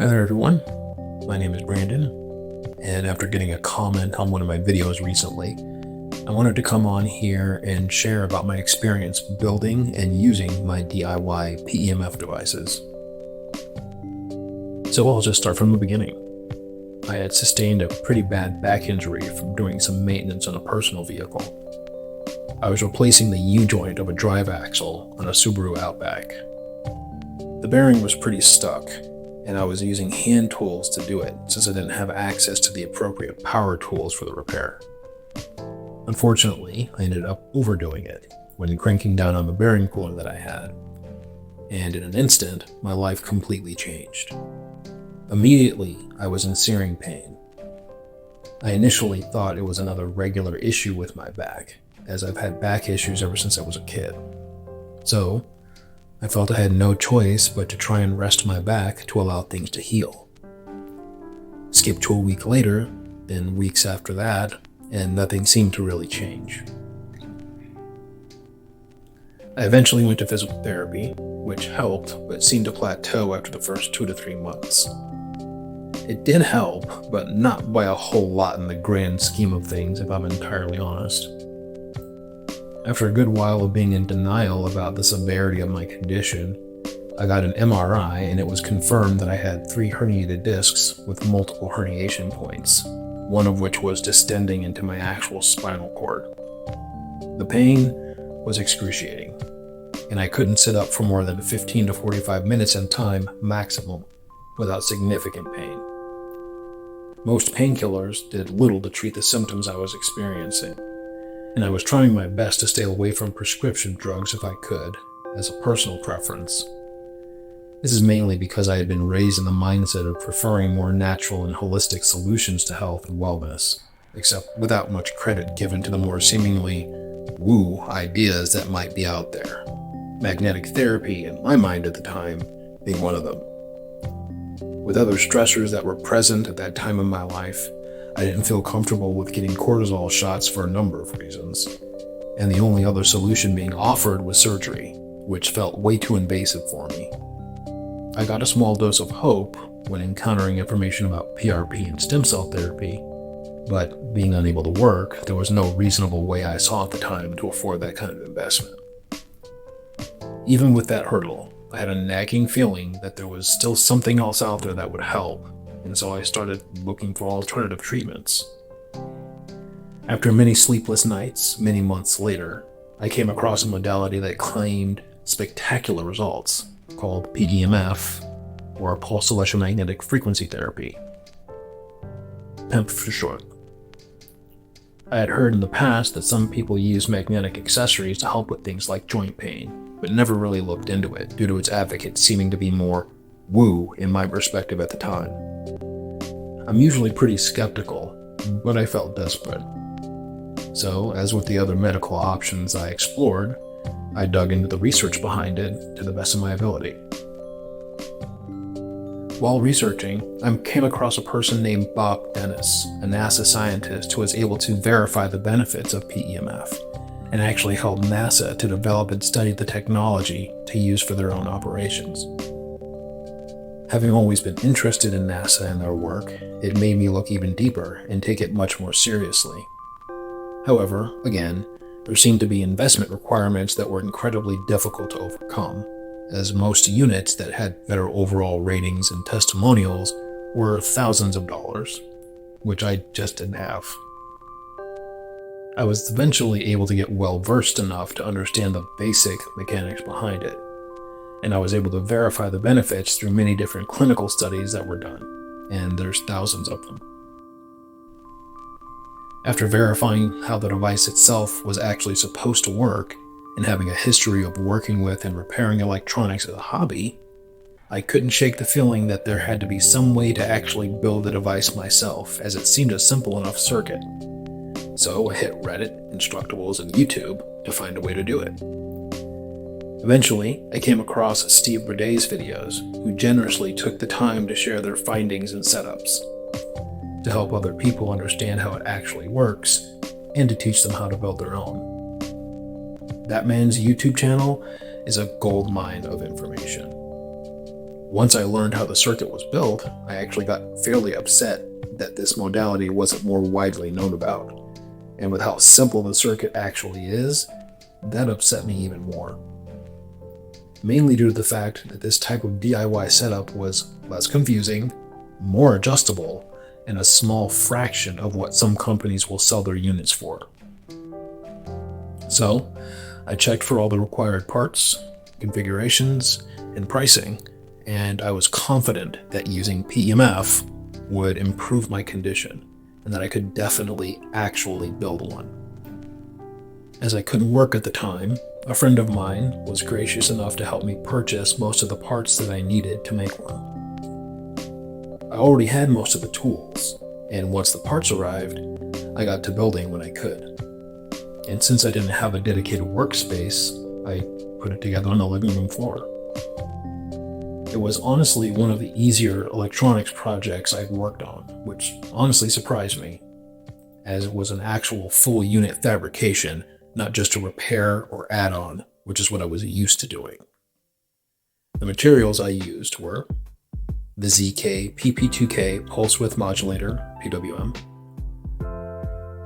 Hi there everyone, my name is Brandon, and after getting a comment on one of my videos recently, I wanted to come on here and share about my experience building and using my DIY PEMF devices. So I'll just start from the beginning. I had sustained a pretty bad back injury from doing some maintenance on a personal vehicle. I was replacing the U-joint of a drive axle on a Subaru Outback. The bearing was pretty stuck, and I was using hand tools to do it since I didn't have access to the appropriate power tools for the repair. Unfortunately, I ended up overdoing it when cranking down on the bearing puller that I had, and in an instant, my life completely changed. Immediately, I was in searing pain. I initially thought it was another regular issue with my back, as I've had back issues ever since I was a kid. So, I felt I had no choice but to try and rest my back to allow things to heal. Skip to a week later, then weeks after that, and nothing seemed to really change. I eventually went to physical therapy, which helped, but seemed to plateau after the first 2 to 3 months. It did help, but not by a whole lot in the grand scheme of things, if I'm entirely honest. After a good while of being in denial about the severity of my condition, I got an MRI and it was confirmed that I had 3 herniated discs with multiple herniation points, one of which was distending into my actual spinal cord. The pain was excruciating, and I couldn't sit up for more than 15 to 45 minutes in time maximum without significant pain. Most painkillers did little to treat the symptoms I was experiencing, and I was trying my best to stay away from prescription drugs if I could, as a personal preference. This is mainly because I had been raised in the mindset of preferring more natural and holistic solutions to health and wellness, except without much credit given to the more seemingly woo ideas that might be out there. Magnetic therapy, in my mind at the time, being one of them. With other stressors that were present at that time in my life, I didn't feel comfortable with getting cortisol shots for a number of reasons, and the only other solution being offered was surgery, which felt way too invasive for me. I got a small dose of hope when encountering information about PRP and stem cell therapy, but being unable to work, there was no reasonable way I saw at the time to afford that kind of investment. Even with that hurdle, I had a nagging feeling that there was still something else out there that would help, and so I started looking for alternative treatments. After many sleepless nights, many months later, I came across a modality that claimed spectacular results, called PEMF, or Pulse Electromagnetic Frequency Therapy. PEMF for short. I had heard in the past that some people use magnetic accessories to help with things like joint pain, but never really looked into it due to its advocates seeming to be more woo in my perspective at the time. I'm usually pretty skeptical, but I felt desperate. So, as with the other medical options I explored, I dug into the research behind it to the best of my ability. While researching, I came across a person named Bob Dennis, a NASA scientist who was able to verify the benefits of PEMF, and actually helped NASA to develop and study the technology to use for their own operations. Having always been interested in NASA and their work, it made me look even deeper and take it much more seriously. However, again, there seemed to be investment requirements that were incredibly difficult to overcome, as most units that had better overall ratings and testimonials were thousands of dollars, which I just didn't have. I was eventually able to get well versed enough to understand the basic mechanics behind it, and I was able to verify the benefits through many different clinical studies that were done, and there's thousands of them. After verifying how the device itself was actually supposed to work, and having a history of working with and repairing electronics as a hobby, I couldn't shake the feeling that there had to be some way to actually build the device myself, as it seemed a simple enough circuit. So I hit Reddit, Instructables, and YouTube to find a way to do it. Eventually, I came across Steve Burday's videos, who generously took the time to share their findings and setups, to help other people understand how it actually works, and to teach them how to build their own. That man's YouTube channel is a gold mine of information. Once I learned how the circuit was built, I actually got fairly upset that this modality wasn't more widely known about. And with how simple the circuit actually is, that upset me even more. Mainly due to the fact that this type of DIY setup was less confusing, more adjustable, and a small fraction of what some companies will sell their units for. So, I checked for all the required parts, configurations, and pricing, and I was confident that using PEMF would improve my condition, and that I could definitely actually build one. As I couldn't work at the time, a friend of mine was gracious enough to help me purchase most of the parts that I needed to make one. I already had most of the tools, and once the parts arrived, I got to building when I could. And since I didn't have a dedicated workspace, I put it together on the living room floor. It was honestly one of the easier electronics projects I've worked on, which honestly surprised me, as it was an actual full unit fabrication, not just a repair or add-on, which is what I was used to doing. The materials I used were the ZK PP2K pulse width modulator, PWM,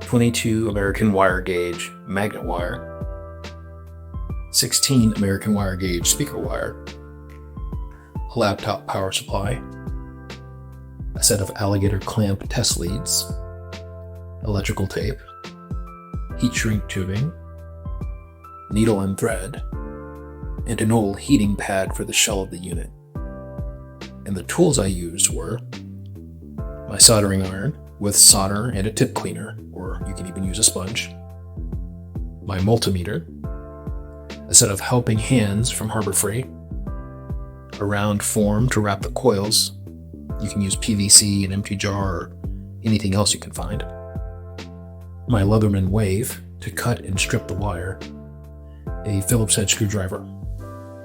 22 American wire gauge magnet wire, 16 American wire gauge speaker wire, a laptop power supply, a set of alligator clamp test leads, electrical tape, heat shrink tubing, needle and thread, and an old heating pad for the shell of the unit. And the tools I used were my soldering iron with solder and a tip cleaner, or you can even use a sponge, my multimeter, a set of helping hands from Harbor Freight, a round form to wrap the coils. You can use PVC, an empty jar, or anything else you can find, my Leatherman wave to cut and strip the wire, a Phillips head screwdriver,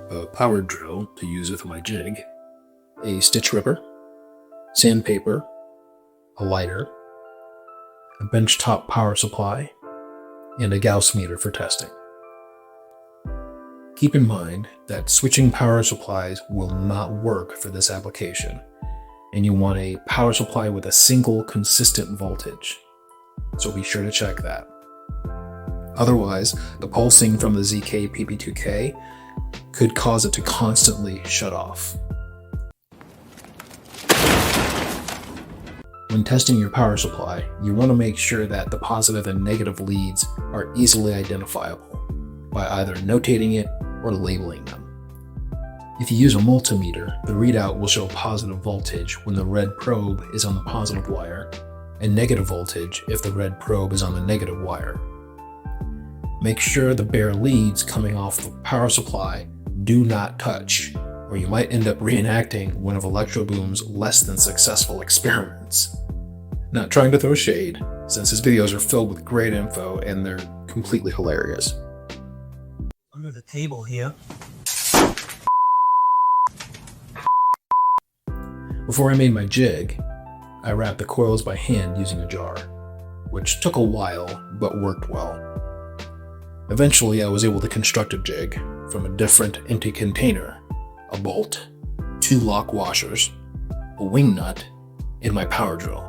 a power drill to use with my jig, a stitch ripper, sandpaper, a lighter, a benchtop power supply, and a Gauss meter for testing. Keep in mind that switching power supplies will not work for this application, and you want a power supply with a single consistent voltage, so be sure to check that. Otherwise, the pulsing from the ZK PP2K could cause it to constantly shut off. When testing your power supply, you want to make sure that the positive and negative leads are easily identifiable by either notating it or labeling them. If you use a multimeter, the readout will show positive voltage when the red probe is on the positive wire, and negative voltage if the red probe is on the negative wire. Make sure the bare leads coming off the power supply do not touch, or you might end up reenacting one of Electroboom's less than successful experiments. Not trying to throw shade, since his videos are filled with great info and they're completely hilarious. Under the table here. Before I made my jig, I wrapped the coils by hand using a jar, which took a while but worked well. Eventually, I was able to construct a jig from a different empty container, a bolt, 2 lock washers, a wing nut, and my power drill.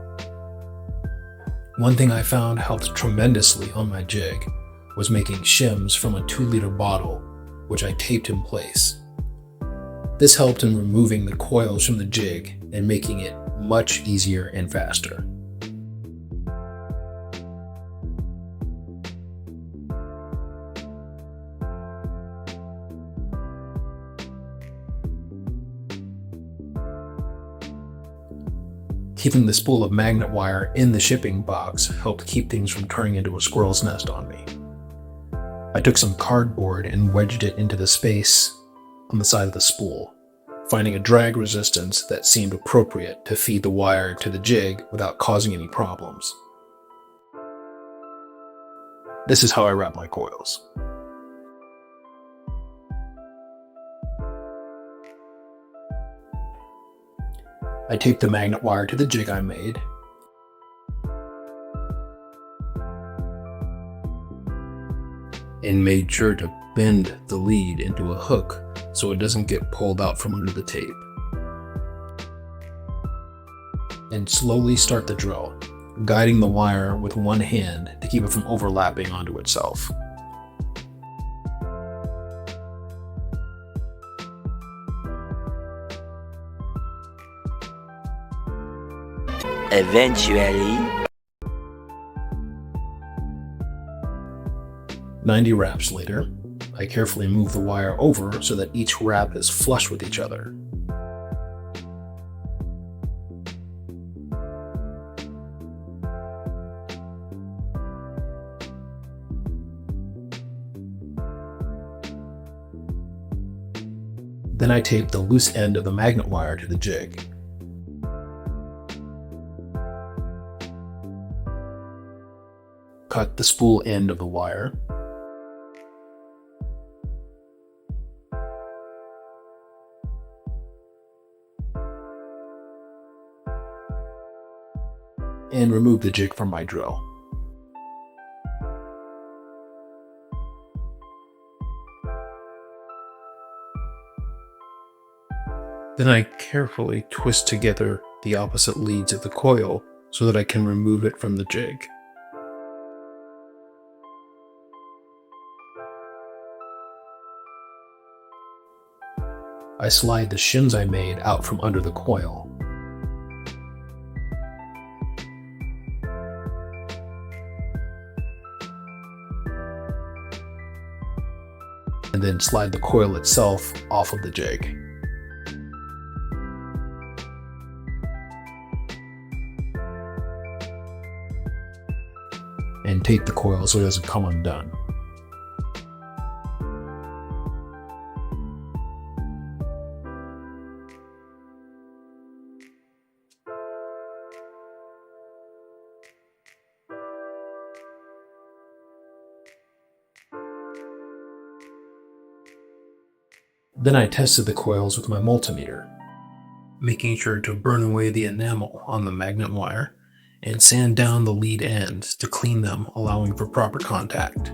One thing I found helped tremendously on my jig was making shims from a 2-liter bottle, which I taped in place. This helped in removing the coils from the jig and making it much easier and faster. Keeping the spool of magnet wire in the shipping box helped keep things from turning into a squirrel's nest on me. I took some cardboard and wedged it into the space on the side of the spool, finding a drag resistance that seemed appropriate to feed the wire to the jig without causing any problems. This is how I wrap my coils. I taped the magnet wire to the jig I made, and made sure to bend the lead into a hook so it doesn't get pulled out from under the tape. and slowly start the drill, guiding the wire with one hand to keep it from overlapping onto itself. Eventually, 90 wraps later, I carefully move the wire over so that each wrap is flush with each other. Then I tape the loose end of the magnet wire to the jig. Cut the spool end of the wire. And remove the jig from my drill. Then I carefully twist together the opposite leads of the coil so that I can remove it from the jig. I slide the shims I made out from under the coil. And then slide the coil itself off of the jig. And tape the coil so it doesn't come undone. Then I tested the coils with my multimeter, making sure to burn away the enamel on the magnet wire and sand down the lead ends to clean them, allowing for proper contact.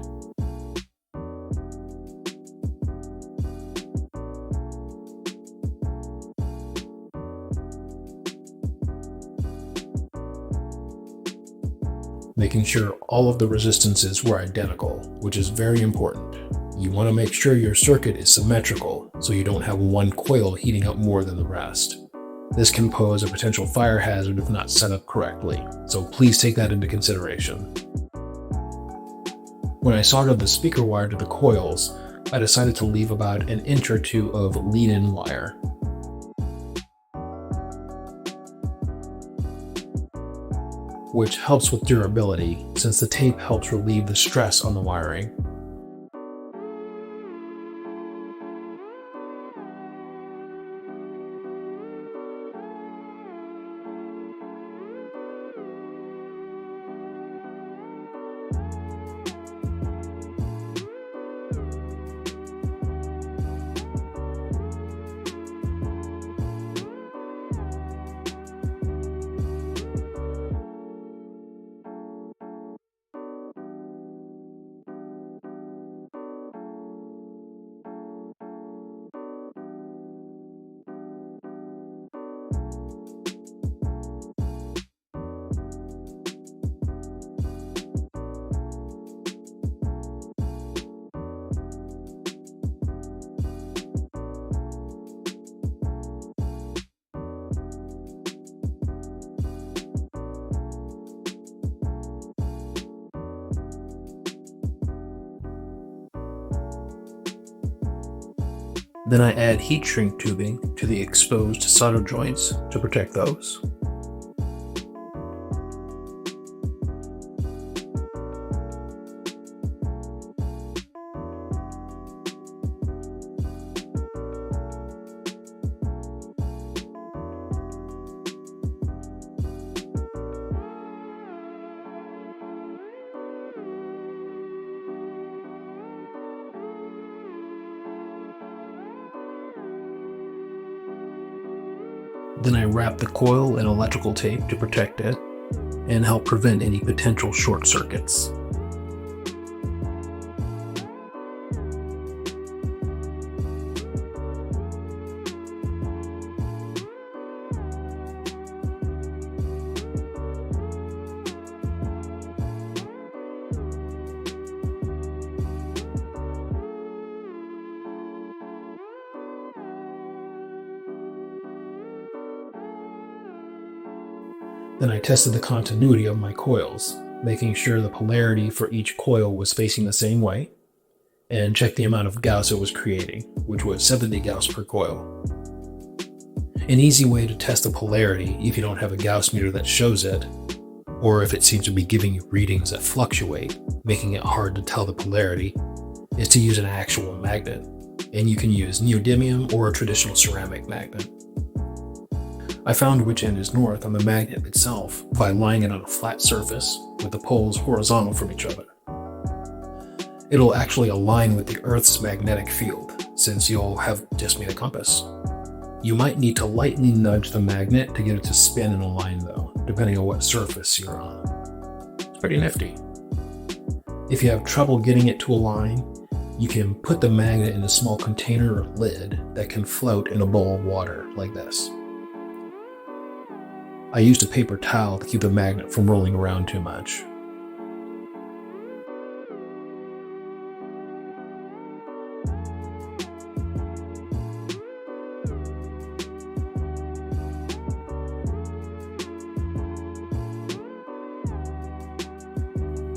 Making sure all of the resistances were identical, which is very important. You want to make sure your circuit is symmetrical so you don't have one coil heating up more than the rest. This can pose a potential fire hazard if not set up correctly, so please take that into consideration. When I soldered the speaker wire to the coils, I decided to leave about an inch or two of lead-in wire. Which helps with durability since the tape helps relieve the stress on the wiring. Then I add heat shrink tubing to the exposed solder joints to protect those. Then I wrap the coil in electrical tape to protect it and help prevent any potential short circuits. Then I tested the continuity of my coils, making sure the polarity for each coil was facing the same way, and checked the amount of Gauss it was creating, which was 70 Gauss per coil. An easy way to test the polarity if you don't have a Gauss meter that shows it, or if it seems to be giving you readings that fluctuate, making it hard to tell the polarity, is to use an actual magnet, and you can use neodymium or a traditional ceramic magnet. I found which end is north on the magnet itself by lying it on a flat surface with the poles horizontal from each other. It'll actually align with the Earth's magnetic field, since you'll have just made a compass. You might need to lightly nudge the magnet to get it to spin and align though, depending on what surface you're on. It's pretty nifty. If you have trouble getting it to align, you can put the magnet in a small container or lid that can float in a bowl of water, like this. I used a paper towel to keep the magnet from rolling around too much.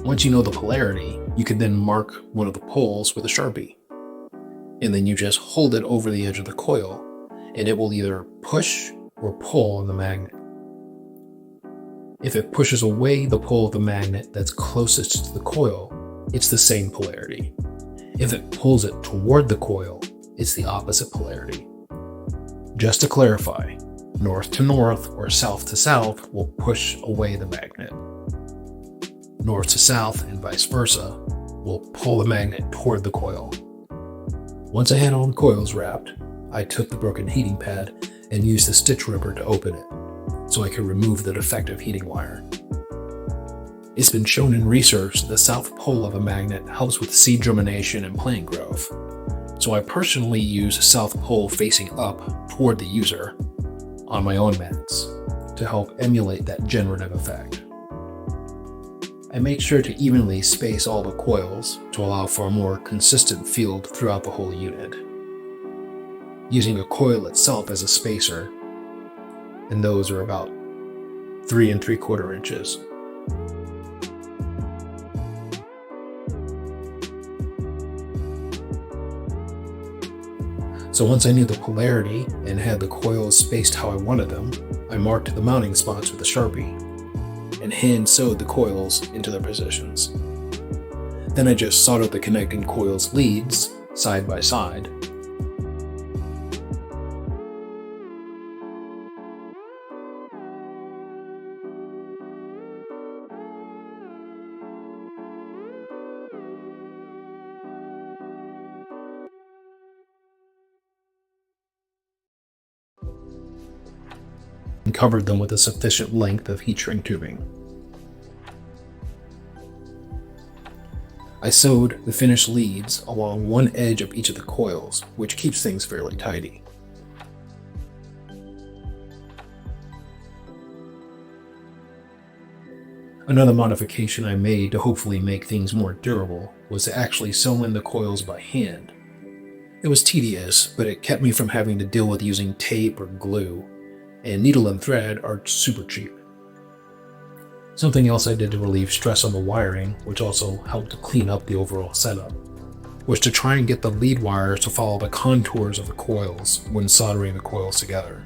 Once you know the polarity, you can then mark one of the poles with a Sharpie. And then you just hold it over the edge of the coil, and it will either push or pull on the magnet. If it pushes away the pole of the magnet that's closest to the coil, it's the same polarity. If it pulls it toward the coil, it's the opposite polarity. Just to clarify, north to north or south to south will push away the magnet. North to south and vice versa will pull the magnet toward the coil. Once I had all the coils wrapped, I took the broken heating pad and used the stitch ripper to open it, so I could remove the defective heating wire. It's been shown in research that the south pole of a magnet helps with seed germination and plant growth, so I personally use the south pole facing up toward the user on my own mats to help emulate that generative effect. I make sure to evenly space all the coils to allow for a more consistent field throughout the whole unit, using the coil itself as a spacer, and those are about 3 3/4 inches. So once I knew the polarity and had the coils spaced how I wanted them, I marked the mounting spots with a Sharpie and hand sewed the coils into their positions. Then I just soldered the connecting coils leads side by side. And covered them with a sufficient length of heat shrink tubing. I sewed the finished leads along one edge of each of the coils, which keeps things fairly tidy. Another modification I made to hopefully make things more durable was to actually sew in the coils by hand. It was tedious, but it kept me from having to deal with using tape or glue, and needle and thread are super cheap. Something else I did to relieve stress on the wiring, which also helped to clean up the overall setup, was to try and get the lead wires to follow the contours of the coils when soldering the coils together.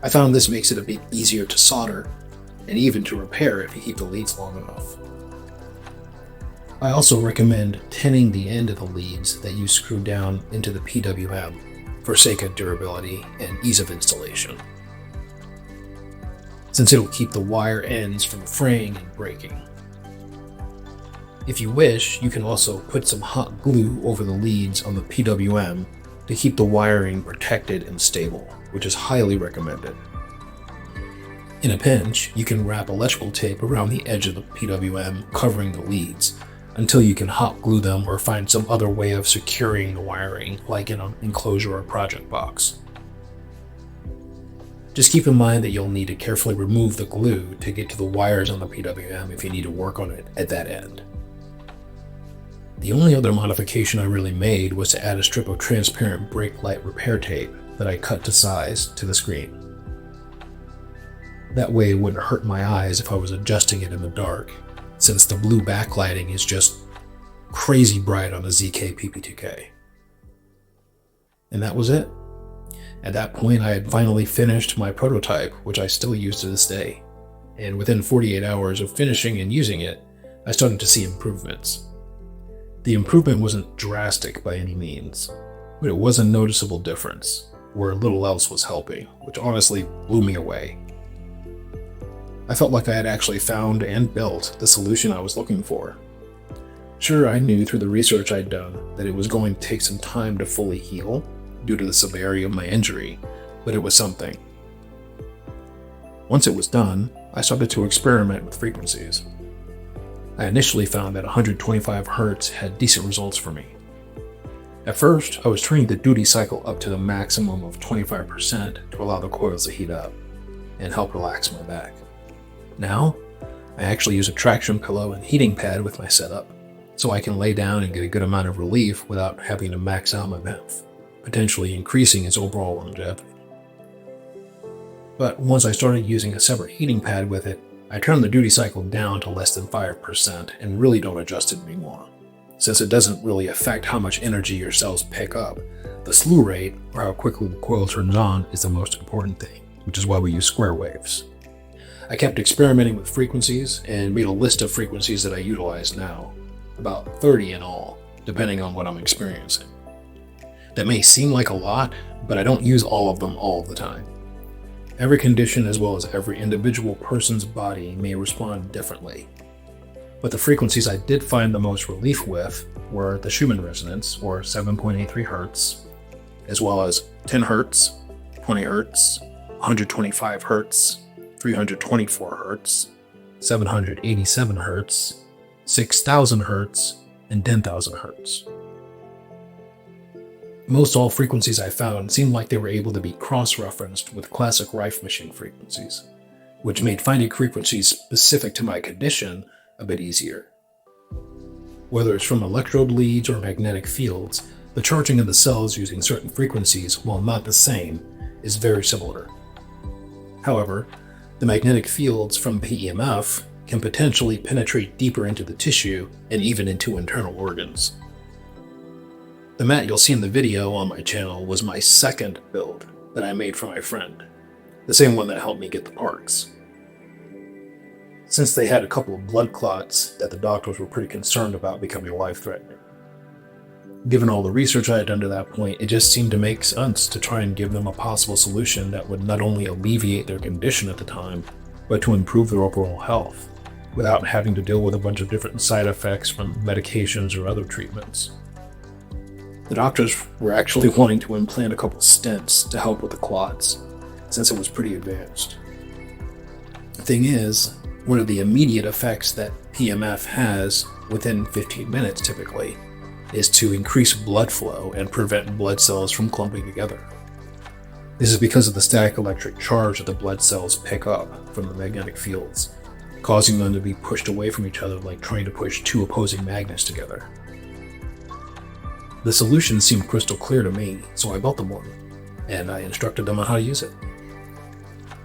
I found this makes it a bit easier to solder, and even to repair if you keep the leads long enough. I also recommend tinning the end of the leads that you screw down into the PWM for sake of durability and ease of installation, since it'll keep the wire ends from fraying and breaking. If you wish, you can also put some hot glue over the leads on the PWM to keep the wiring protected and stable, which is highly recommended. In a pinch, you can wrap electrical tape around the edge of the PWM covering the leads until you can hot glue them or find some other way of securing the wiring, like in an enclosure or project box. Just keep in mind that you'll need to carefully remove the glue to get to the wires on the PWM if you need to work on it at that end. The only other modification I really made was to add a strip of transparent brake light repair tape that I cut to size to the screen. That way it wouldn't hurt my eyes if I was adjusting it in the dark, since the blue backlighting is just crazy bright on the ZK PP2K. And that was it. At that point, I had finally finished my prototype, which I still use to this day. And within 48 hours of finishing and using it, I started to see improvements. The improvement wasn't drastic by any means, but it was a noticeable difference, where little else was helping, which honestly blew me away. I felt like I had actually found and built the solution I was looking for. Sure, I knew through the research I'd done that it was going to take some time to fully heal due to the severity of my injury, but it was something. Once it was done, I started to experiment with frequencies. I initially found that 125 Hz had decent results for me. At first, I was turning the duty cycle up to the maximum of 25% to allow the coils to heat up and help relax my back. Now, I actually use a traction pillow and heating pad with my setup, so I can lay down and get a good amount of relief without having to max out my PEMF, potentially increasing its overall longevity. But once I started using a separate heating pad with it, I turned the duty cycle down to less than 5% and really don't adjust it anymore, since it doesn't really affect how much energy your cells pick up. The slew rate, or how quickly the coil turns on, is the most important thing, which is why we use square waves. I kept experimenting with frequencies and made a list of frequencies that I utilize now, about 30 in all, depending on what I'm experiencing. That may seem like a lot, but I don't use all of them all the time. Every condition, as well as every individual person's body, may respond differently. But the frequencies I did find the most relief with were the Schumann resonance, or 7.83 Hz, as well as 10 Hz, 20 Hz, 125 Hz, 324 Hz, 787 Hz, 6,000 Hz, and 10,000 Hz. Most all frequencies I found seemed like they were able to be cross-referenced with classic Rife machine frequencies, which made finding frequencies specific to my condition a bit easier. Whether it's from electrode leads or magnetic fields, the charging of the cells using certain frequencies, while not the same, is very similar. However, the magnetic fields from PEMF can potentially penetrate deeper into the tissue and even into internal organs. The mat you'll see in the video on my channel was my second build that I made for my friend, the same one that helped me get the parts. Since they had a couple of blood clots that the doctors were pretty concerned about becoming life-threatening. Given all the research I had done to that point, it just seemed to make sense to try and give them a possible solution that would not only alleviate their condition at the time, but to improve their overall health, without having to deal with a bunch of different side effects from medications or other treatments. The doctors were actually wanting to implant a couple stents to help with the clots, since it was pretty advanced. The thing is, one of the immediate effects that PEMF has within 15 minutes typically is to increase blood flow and prevent blood cells from clumping together. This is because of the static electric charge that the blood cells pick up from the magnetic fields, causing them to be pushed away from each other like trying to push two opposing magnets together. The solution seemed crystal clear to me, so I built them one, and I instructed them on how to use it.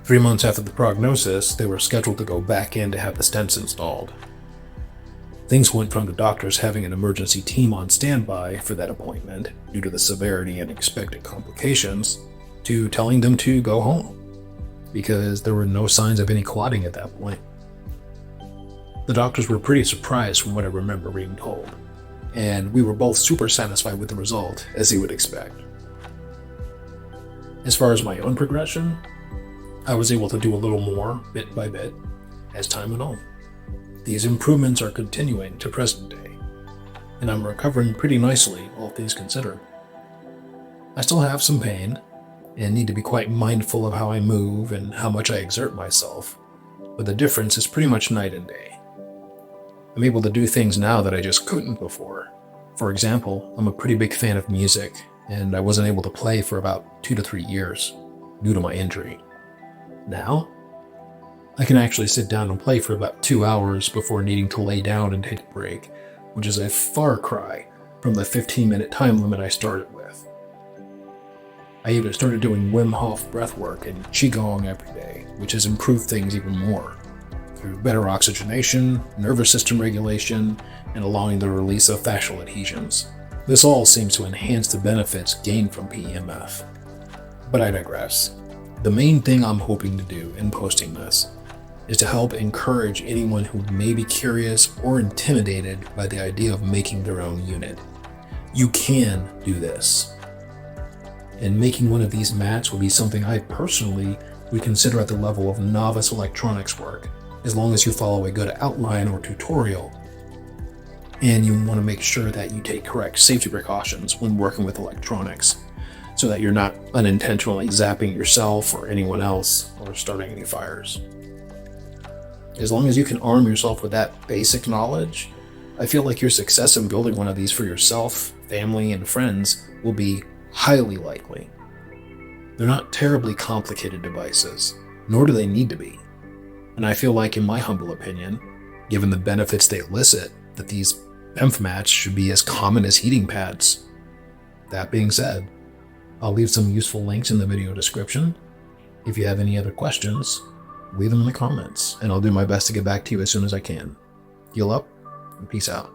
3 months after the prognosis, they were scheduled to go back in to have the stents installed. Things went from the doctors having an emergency team on standby for that appointment due to the severity and expected complications, to telling them to go home, because there were no signs of any clotting at that point. The doctors were pretty surprised from what I remember being told, and we were both super satisfied with the result, as you would expect. As far as my own progression, I was able to do a little more, bit by bit, as time went on. These improvements are continuing to present day, and I'm recovering pretty nicely, all things considered. I still have some pain, and need to be quite mindful of how I move and how much I exert myself, but the difference is pretty much night and day. I'm able to do things now that I just couldn't before. For example, I'm a pretty big fan of music, and I wasn't able to play for about 2 to 3 years due to my injury. Now, I can actually sit down and play for about 2 hours before needing to lay down and take a break, which is a far cry from the 15-minute time limit I started with. I even started doing Wim Hof breathwork and Qigong every day, which has improved things even more through better oxygenation, nervous system regulation, and allowing the release of fascial adhesions. This all seems to enhance the benefits gained from PEMF. But I digress. The main thing I'm hoping to do in posting this is to help encourage anyone who may be curious or intimidated by the idea of making their own unit. You can do this. And making one of these mats would be something I personally would consider at the level of novice electronics work, as long as you follow a good outline or tutorial. And you want to make sure that you take correct safety precautions when working with electronics, so that you're not unintentionally zapping yourself or anyone else or starting any fires. As long as you can arm yourself with that basic knowledge, I feel like your success in building one of these for yourself, family, and friends will be highly likely. They're not terribly complicated devices, nor do they need to be. And I feel like, in my humble opinion, given the benefits they elicit, that these PEMF mats should be as common as heating pads. That being said, I'll leave some useful links in the video description. If you have any other questions, leave them in the comments, and I'll do my best to get back to you as soon as I can. Heal up, and peace out.